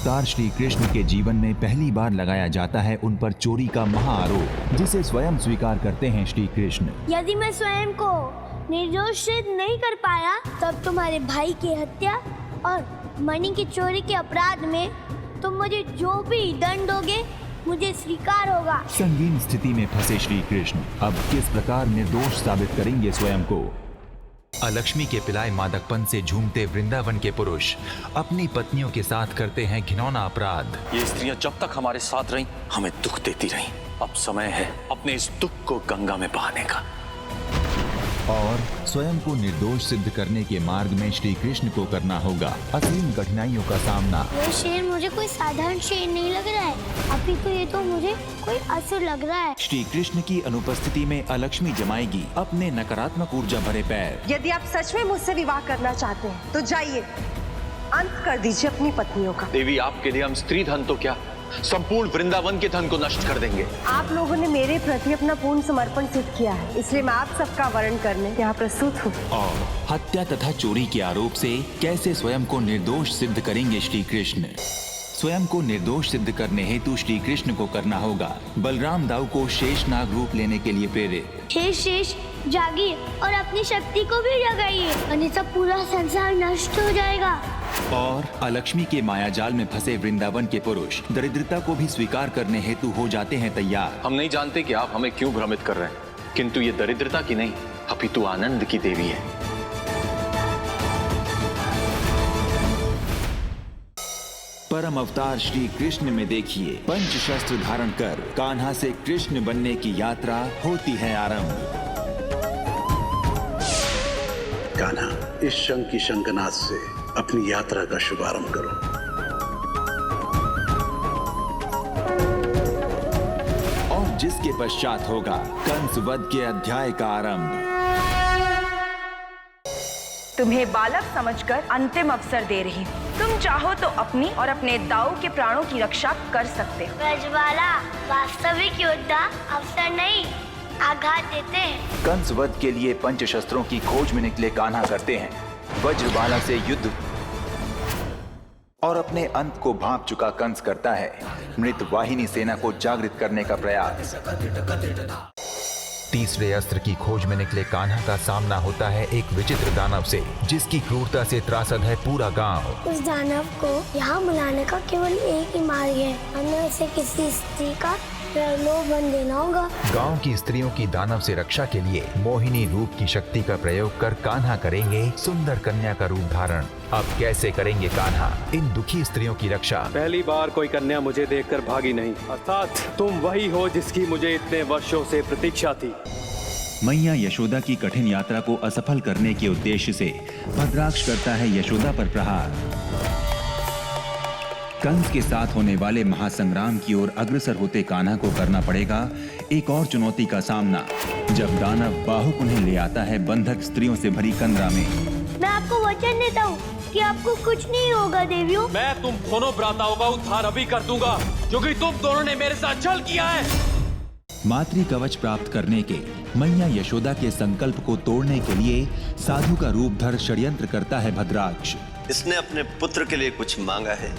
अवतार श्री कृष्ण के जीवन में पहली बार लगाया जाता है उन पर चोरी का महाआरोप, जिसे स्वयं स्वीकार करते हैं श्री कृष्ण। यदि मैं स्वयं को निर्दोष सिद्ध नहीं कर पाया, तब तुम्हारे भाई की हत्या और मणि की चोरी के अपराध में तुम मुझे जो भी दंड दोगे मुझे स्वीकार होगा। संगीन स्थिति में फंसे श्री कृष्ण अब किस प्रकार निर्दोष साबित करेंगे स्वयं को। अलक्ष्मी के पिलाए मादकपन से झूमते वृंदावन के पुरुष अपनी पत्नियों के साथ करते हैं घिनौना अपराध। ये स्त्रियां जब तक हमारे साथ रहीं, हमें दुख देती रहीं। अब समय है अपने इस दुख को गंगा में बहाने का। और स्वयं को निर्दोष सिद्ध करने के मार्ग में श्री कृष्ण को करना होगा असीम कठिनाइयों का सामना। ये शेर मुझे कोई साधारण शेर नहीं लग रहा है, अभी तो ये तो मुझे कोई असुर लग रहा है। श्री कृष्ण की अनुपस्थिति में अलक्ष्मी जमाएगी अपने नकारात्मक ऊर्जा भरे पैर। यदि आप सच में मुझसे विवाह करना चाहते हैं तो जाइए, अंत कर दीजिए अपनी पत्नियों का। देवी, आपके लिए हम स्त्री धन तो क्या, संपूर्ण वृंदावन के धन को नष्ट कर देंगे। आप लोगों ने मेरे प्रति अपना पूर्ण समर्पण सिद्ध किया है, इसलिए मैं आप सबका वर्ण करने यहाँ प्रस्तुत हूँ। और हत्या तथा चोरी के आरोप से कैसे स्वयं को निर्दोष सिद्ध करेंगे श्री कृष्ण। स्वयं को निर्दोष सिद्ध करने हेतु श्री कृष्ण को करना होगा बलराम दाऊ को शेषनाग रूप लेने के लिए प्रेरित। हे शेष, जागिए और अपनी शक्ति को भी जगाइए, अन्यथा पूरा संसार नष्ट हो जाएगा। और अलक्ष्मी के मायाजाल में फंसे वृंदावन के पुरुष दरिद्रता को भी स्वीकार करने हेतु हो जाते हैं तैयार। हम नहीं जानते कि आप हमें क्यों भ्रमित कर रहे हैं, किंतु ये दरिद्रता की नहीं अपितु आनंद की देवी है। परम अवतार श्री कृष्ण में देखिए, पंच शस्त्र धारण कर कान्हा से कृष्ण बनने की यात्रा होती है आरंभ। कान्हा, इस शंख की शंखनाद से अपनी यात्रा का शुभारंभ करो। और जिसके पश्चात होगा कंस वध के अध्याय का आरंभ। तुम्हें बालक समझकर अंतिम अवसर दे रही हूँ। तुम चाहो तो अपनी और अपने दाऊ के प्राणों की रक्षा कर सकते हो। ब्रजबाला, वास्तविक योद्धा अवसर नहीं, आघात देते हैं। कंस वध के लिए पंच शस्त्रों की खोज में निकले कान्हा करते हैं वज्रबाला से युद्ध, और अपने अंत को भांप चुका कंस करता है मृत वाहिनी सेना को जागृत करने का प्रयास। तीसरे अस्त्र की खोज में निकले कान्हा का सामना होता है एक विचित्र दानव से, जिसकी क्रूरता से त्रासद है पूरा गांव। उस दानव को यहाँ बुलाने का केवल एक ही मार्ग है, हमें उसे किसी स्त्री का प्रलोभन देना होगा। गांव की स्त्रियों की दानव से रक्षा के लिए मोहिनी रूप की शक्ति का प्रयोग कर कान्हा करेंगे सुंदर कन्या का रूप धारण। अब कैसे करेंगे कान्हा इन दुखी स्त्रियों की रक्षा? पहली बार कोई कन्या मुझे देखकर भागी नहीं, अर्थात तुम वही हो जिसकी मुझे इतने वर्षों से प्रतीक्षा थी। मैया यशोदा की कठिन यात्रा को असफल करने के उद्देश्य से भद्राक्ष करता है यशोदा पर प्रहार। कंस के साथ होने वाले महासंग्राम की ओर अग्रसर होते कान्हा को करना पड़ेगा एक और चुनौती का सामना, जब दानव बाहुक उन्हें ले आता है बंधक स्त्रियों से भरी कंदरा में। मैं आपको वचन देता हूँ कि आपको कुछ नहीं होगा देवियों। मैं तुम दोनों भ्राताओं का उद्धार अभी कर दूंगा, क्योंकि तुम दोनों ने मेरे साथ छल किया है। मातृ कवच प्राप्त करने के मैया यशोदा के संकल्प को तोड़ने के लिए साधु का रूप धर षड्यंत्र करता है भद्राक्ष। इसने अपने पुत्र के लिए कुछ मांगा है।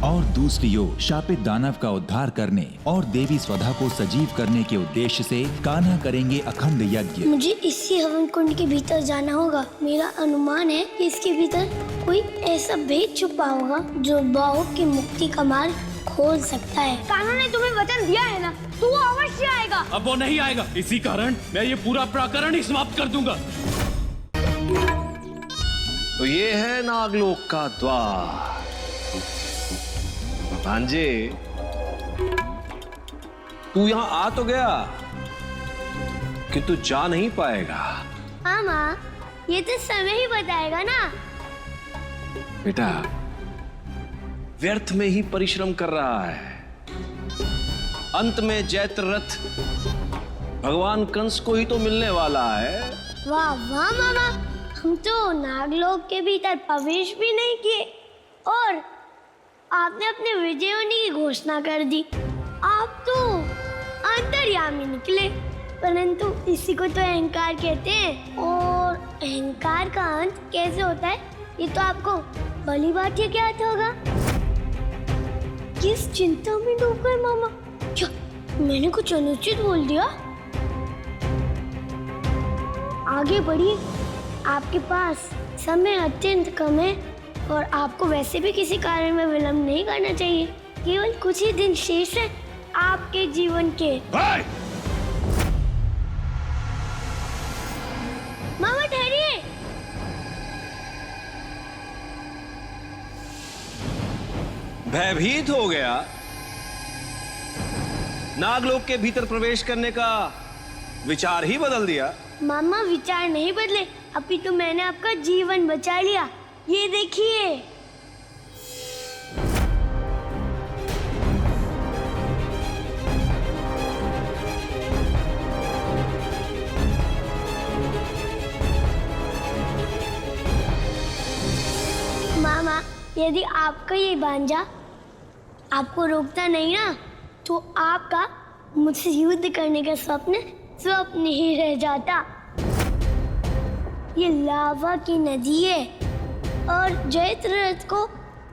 और दूसरी ओर शापित दानव का उद्धार करने और देवी स्वधा को सजीव करने के उद्देश्य से कान्हा करेंगे अखंड यज्ञ। मुझे इसी हवन कुंड के भीतर जाना होगा। मेरा अनुमान है कि इसके भीतर कोई ऐसा भेद छुपा होगा जो बाहुक की मुक्ति का मार्ग खोल सकता है। कान्हा ने तुम्हें वचन दिया है ना, तो वो अवश्य आएगा। अब वो नहीं आएगा, इसी कारण मैं ये पूरा प्रकरण ही समाप्त कर दूंगा। तो ये है नागलोक का द्वार। भांजे, तू यहाँ आ तो गया, कि तू जा नहीं पाएगा। हाँ माँ, ये तो समय ही बताएगा ना। बेटा, व्यर्थ में ही परिश्रम कर रहा है। अंत में जैत्र रथ भगवान कंस को ही तो मिलने वाला है। वाह वाह मामा, हम तो नागलोक के भीतर प्रवेश भी नहीं किए और आपने अपने विजय होने की घोषणा कर दी। आप तो अंतर्यामी निकले, परंतु इसी को तो अहंकार कहते हैं। और अहंकार का अंत कैसे होता है, ये तो आपको भली बात ही ज्ञात होगा। किस चिंता में डूब गए मामा? क्या मैंने कुछ अनुचित बोल दिया? आगे बढ़िए, आपके पास समय अत्यंत कम है और आपको वैसे भी किसी कार्य में विलंब नहीं करना चाहिए। केवल कुछ ही दिन शेष है आपके जीवन के। मामा ठहरिए। भयभीत हो गया? नागलोक के भीतर प्रवेश करने का विचार ही बदल दिया? मामा विचार नहीं बदले, अभी तो मैंने आपका जीवन बचा लिया। ये देखिए। मामा, यदि आपका ये भांजा आपको रोकता नहीं ना, तो आपका मुझसे युद्ध करने का स्वप्न ही रह जाता। ये लावा की नदी है और जयद्रथ को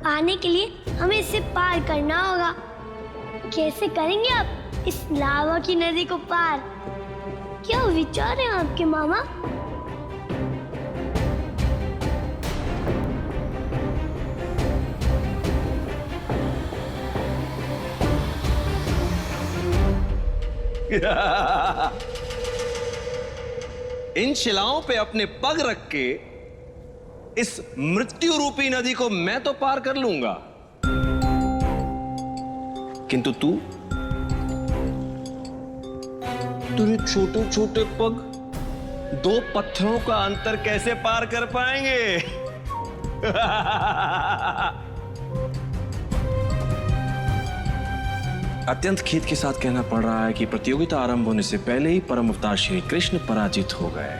पाने के लिए हमें इसे पार करना होगा। कैसे करेंगे आप इस लावा की नदी को पार? क्या विचार है आपके मामा? इन शिलाओं पे अपने पग रख के इस मृत्यु रूपी नदी को मैं तो पार कर लूंगा, किंतु तेरे छोटे छोटे पग दो पत्थरों का अंतर कैसे पार कर पाएंगे? अत्यंत खेद के साथ कहना पड़ रहा है कि प्रतियोगिता आरंभ होने से पहले ही परम अवतार श्री कृष्ण पराजित हो गए।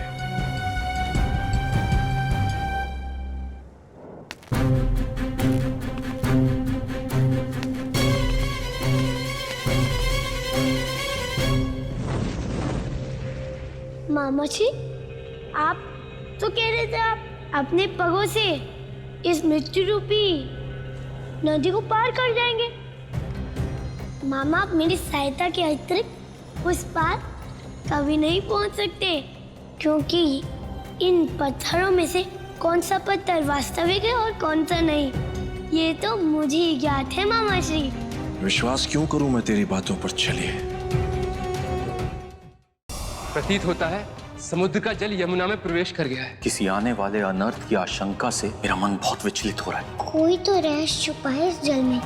मामा जी, आप तो कह रहे थे आप अपने पगों से इस मृत्यु रूपी नदी को पार कर जाएंगे। मामा, आप मेरी सहायता के अतिरिक्त उस पार कभी नहीं पहुंच सकते, क्योंकि इन पत्थरों में से कौन सा पत्थर वास्तविक है और कौन सा नहीं, ये तो मुझे ही ज्ञात है मामा श्री। विश्वास क्यों करूं मैं तेरी बातों पर? चलिए। प्रतीत होता है समुद्र का जल यमुना में प्रवेश कर गया है। किसी आने वाले अनर्थ की आशंका से मेरा मन बहुत विचलित हो रहा है। कोई तो रहस्य छुपा है इस जल में।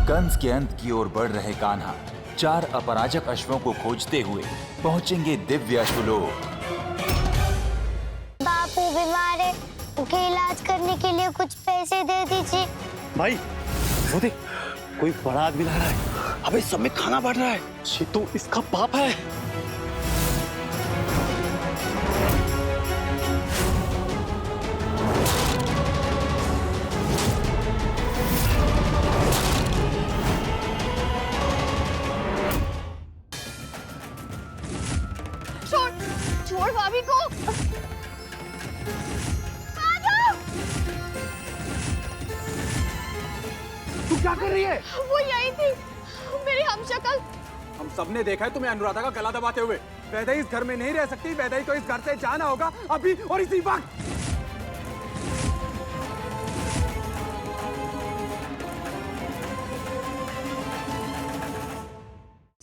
कंस के अंत की ओर बढ़ रहे कान्हा 4 अपराजक अश्वों को खोजते हुए पहुंचेंगे दिव्य अश्वलोक। बापू बीमार है, उनके इलाज करने के लिए कुछ पैसे दे दीजिए। भाई वो देख, कोई बड़ा आदमी ला रहा है। अबे सब में खाना बढ़ रहा है। ये तो इसका पाप है। छोड़ भाभी को। तू क्या कर रही है? वो यही थी, मेरी हमशक्ल। हम सबने देखा है तुम्हें अनुराधा का गला दबाते हुए। वैदेही इस घर में नहीं रह सकती। वैदेही को इस घर से जाना होगा अभी और इसी वक्त।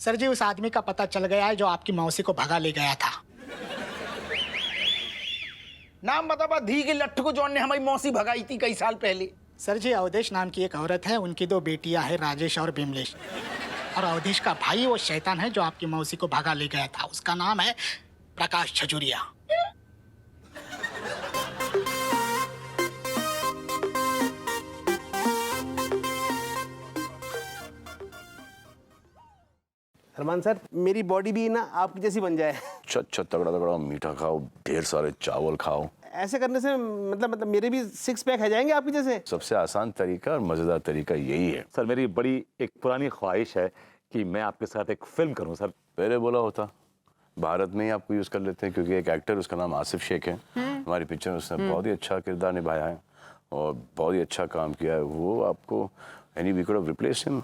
सर जी, उस आदमी का पता चल गया है जो आपकी मौसी को भगा ले गया था। नाम बता धी के लट्ठू को जौन ने हमारी मौसी भगाई थी कई साल पहले। सर जी, अवधेश नाम की एक औरत है, उनकी 2 बेटियां हैं, राजेश और बिमलेश। और अवधेश का भाई वो शैतान है जो आपकी मौसी को भगा ले गया था, उसका नाम है प्रकाश छजुरिया। सलमान सर, मेरी बॉडी भी ना आपकी जैसी बन जाए। अच्छा तगड़ा तगड़ा मीठा खाओ, ढेर सारे चावल खाओ। ऐसे करने से मतलब मेरे भी 6 पैक है जाएंगे आपकी जैसे। सबसे आसान तरीका और मजेदार तरीका यही है। सर, मेरी बड़ी एक पुरानी ख्वाहिश है कि मैं आपके साथ एक फिल्म करूं सर। पहले बोला होता, भारत में ही आपको यूज कर लेते हैं, क्योंकि एक एक्टर उसका नाम आसिफ शेख है, हमारी पिक्चर में उसने बहुत ही अच्छा किरदार निभाया है और बहुत ही अच्छा काम किया है। वो आपको any we could have replaced him.